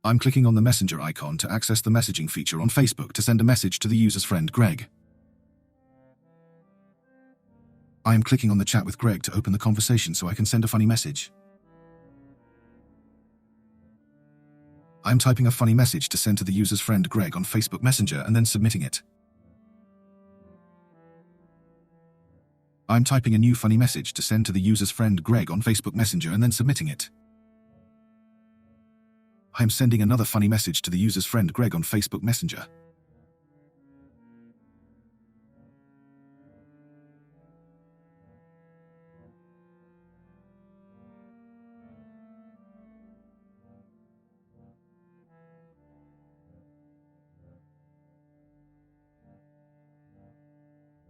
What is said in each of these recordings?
I'm clicking on the messenger icon to access the messaging feature on Facebook to send a message to the user's friend Greg. I am clicking on the chat with Greg to open the conversation so I can send a funny message. I'm typing a funny message to send to the user's friend Greg on Facebook Messenger and then submitting it. I'm typing a new funny message to send to the user's friend Greg on Facebook Messenger and then submitting it. I'm sending another funny message to the user's friend Greg on Facebook Messenger.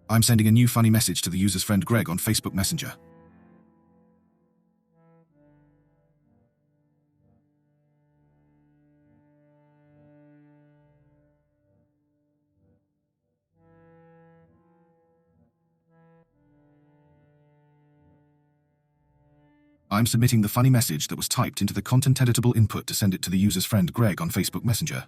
I'm sending a new funny message to the user's friend Greg on Facebook Messenger. I'm submitting the funny message that was typed into the content editable input to send it to the user's friend Greg on Facebook Messenger.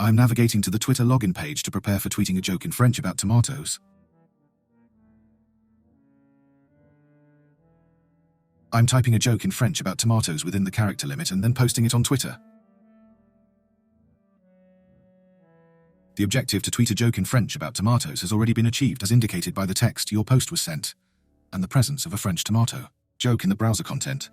I'm navigating to the Twitter login page to prepare for tweeting a joke in French about tomatoes. I'm typing a joke in French about tomatoes within the character limit and then posting it on Twitter. The objective to tweet a joke in French about tomatoes has already been achieved as indicated by the text "Your post was sent" and the presence of a French tomato joke in the browser content.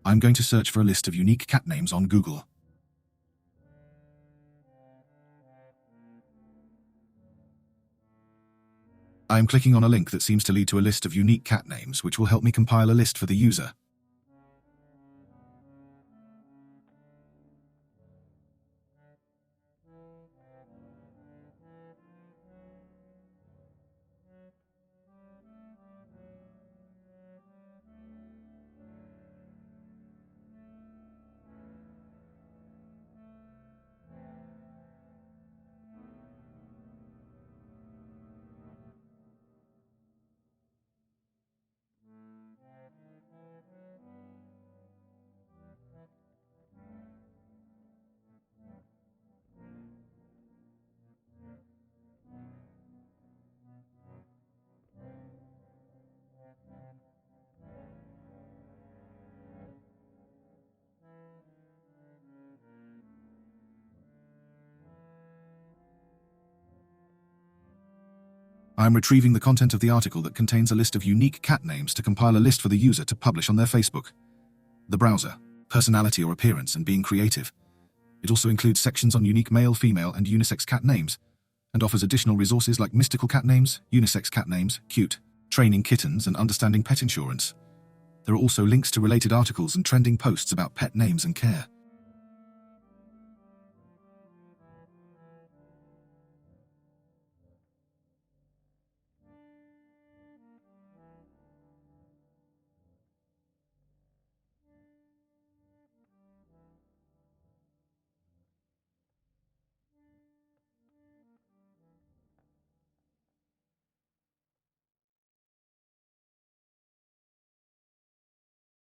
I'm going to search for a list of unique cat names on Google. I am clicking on a link that seems to lead to a list of unique cat names, which will help me compile a list for the user. I am retrieving the content of the article that contains a list of unique cat names to compile a list for the user to publish on their Facebook. The browser, personality or appearance, and being creative. It also includes sections on unique male, female, and unisex cat names, and offers additional resources like mystical cat names, unisex cat names, cute, training kittens, and understanding pet insurance. There are also links to related articles and trending posts about pet names and care.